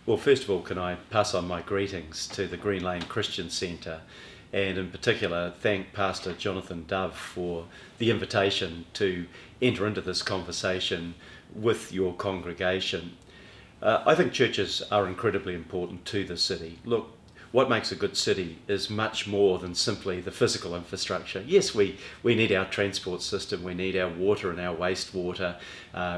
Well, first of all, can I pass on my greetings to the Greenlane Christian Centre, and in particular thank Pastor Jonathan Dove for the invitation to enter into this conversation with your congregation. I think churches are incredibly important to the city. Look, what makes a good city is much more than simply the physical infrastructure. Yes, we need our transport system, we need our water and our wastewater,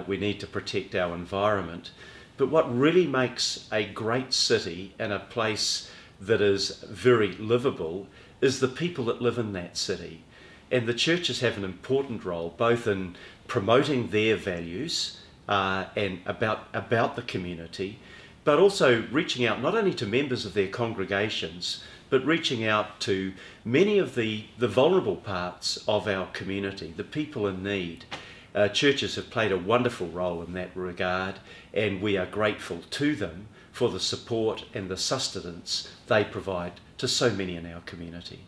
we need to protect our environment. But what really makes a great city and a place that is very livable is the people that live in that city. And the churches have an important role both in promoting their values and about the community, but also reaching out not only to members of their congregations, but reaching out to many of the vulnerable parts of our community, the people in need. Churches have played a wonderful role in that regard, and we are grateful to them for the support and the sustenance they provide to so many in our community.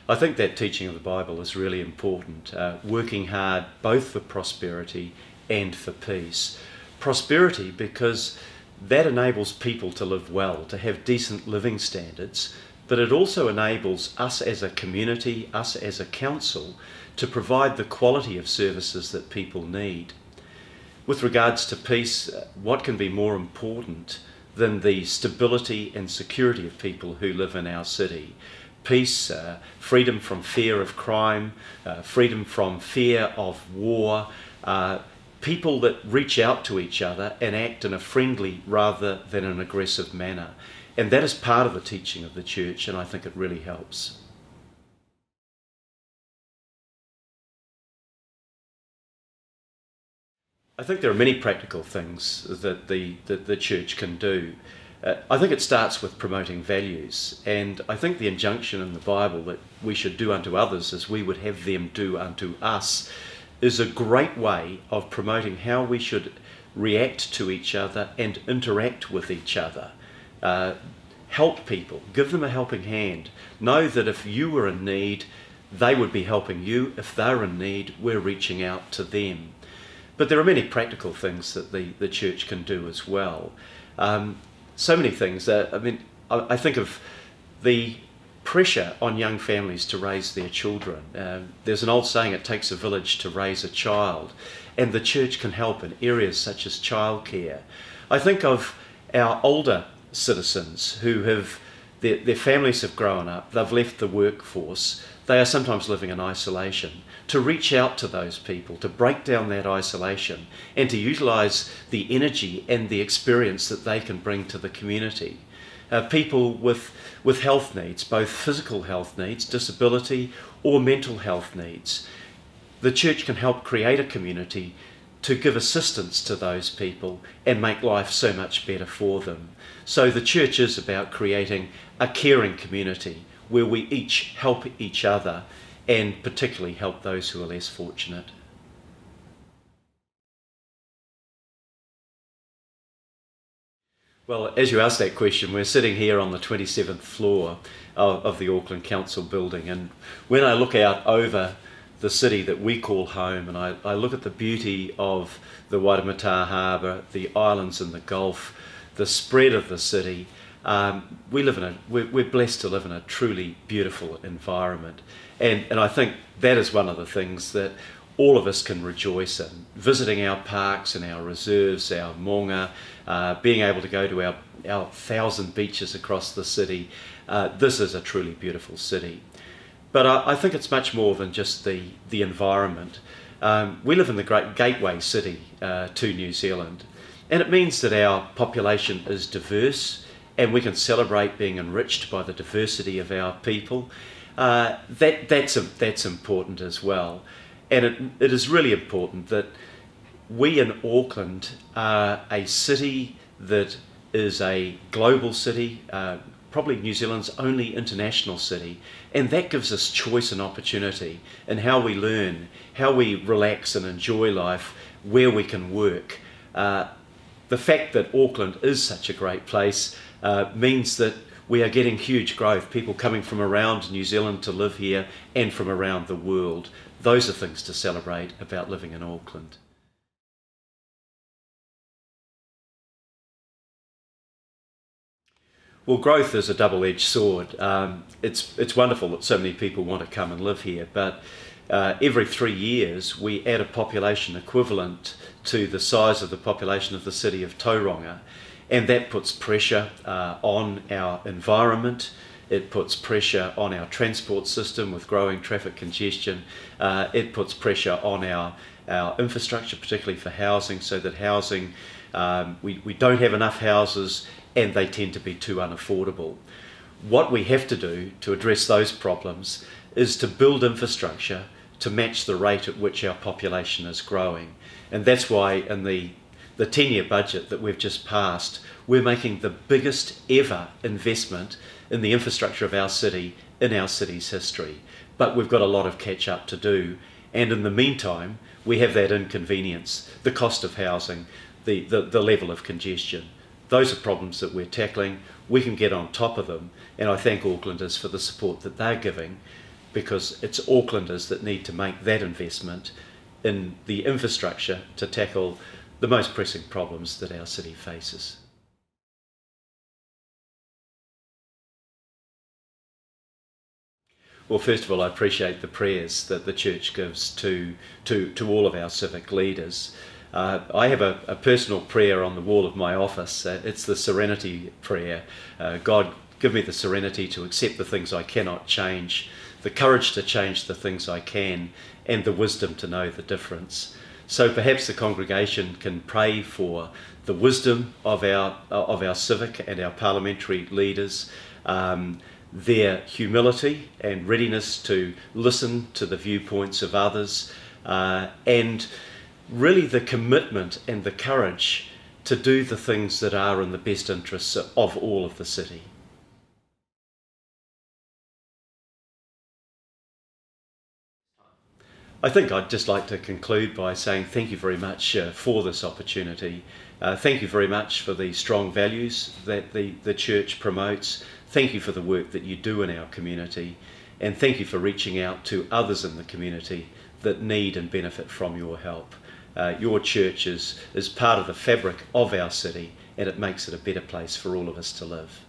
I think that teaching of the Bible is really important, working hard both for prosperity and for peace. Prosperity because that enables people to live well, to have decent living standards, but it also enables us as a community, us as a council, to provide the quality of services that people need. With regards to peace, what can be more important than the stability and security of people who live in our city? Peace, freedom from fear of crime, freedom from fear of war, people that reach out to each other and act in a friendly rather than an aggressive manner. And that is part of the teaching of the church, and I think it really helps. I think there are many practical things that the church can do. I think it starts with promoting values, and I think the injunction in the Bible that we should do unto others as we would have them do unto us is a great way of promoting how we should react to each other and interact with each other. Help people, give them a helping hand. Know that if you were in need, they would be helping you. If they're in need, we're reaching out to them. But there are many practical things that the church can do as well. So many things. I think of the pressure on young families to raise their children. There's an old saying, it takes a village to raise a child, and the church can help in areas such as childcare. I think of our older citizens who have, their families have grown up, they've left the workforce, they are sometimes living in isolation. To reach out to those people, to break down that isolation and to utilise the energy and the experience that they can bring to the community. People with health needs, both physical health needs, disability, or mental health needs. The church can help create a community to give assistance to those people and make life so much better for them. So the church is about creating a caring community where we each help each other and particularly help those who are less fortunate. Well, as you asked that question, we're sitting here on the 27th floor of the Auckland Council building, and when I look out over the city that we call home, and I look at the beauty of the Waitemata Harbour, the islands in the Gulf, the spread of the city, we're blessed to live in a truly beautiful environment. And I think that is one of the things that all of us can rejoice in. Visiting our parks and our reserves, our maunga, being able to go to our 1,000 beaches across the city. This is a truly beautiful city. But I think it's much more than just the environment. We live in the great gateway city to New Zealand, and it means that our population is diverse and we can celebrate being enriched by the diversity of our people. That's important as well. And it is really important that we in Auckland are a city that is a global city, probably New Zealand's only international city, and that gives us choice and opportunity in how we learn, how we relax and enjoy life, where we can work. The fact that Auckland is such a great place means that we are getting huge growth, people coming from around New Zealand to live here and from around the world. Those are things to celebrate about living in Auckland. Well, growth is a double-edged sword. It's wonderful that so many people want to come and live here, but every 3 years we add a population equivalent to the size of the population of the city of Tauranga, and that puts pressure on our environment. It puts pressure on our transport system with growing traffic congestion. It puts pressure on our infrastructure, particularly for housing, so that housing, we don't have enough houses and they tend to be too unaffordable. What we have to do to address those problems is to build infrastructure to match the rate at which our population is growing. And that's why in the 10-year budget that we've just passed, we're making the biggest ever investment in the infrastructure of our city in our city's history. But we've got a lot of catch up to do. And in the meantime, we have that inconvenience, the cost of housing, the level of congestion. Those are problems that we're tackling. We can get on top of them, and I thank Aucklanders for the support that they're giving, because it's Aucklanders that need to make that investment in the infrastructure to tackle the most pressing problems that our city faces. Well, first of all, I appreciate the prayers that the Church gives to all of our civic leaders. I have a personal prayer on the wall of my office. It's the serenity prayer. God, give me the serenity to accept the things I cannot change, the courage to change the things I can, and the wisdom to know the difference. So perhaps the congregation can pray for the wisdom of our civic and our parliamentary leaders, their humility and readiness to listen to the viewpoints of others, and really the commitment and the courage to do the things that are in the best interests of all of the city. I think I'd just like to conclude by saying thank you very much for this opportunity. Thank you very much for the strong values that the Church promotes. Thank you for the work that you do in our community, and thank you for reaching out to others in the community that need and benefit from your help. Your church is part of the fabric of our city, and it makes it a better place for all of us to live.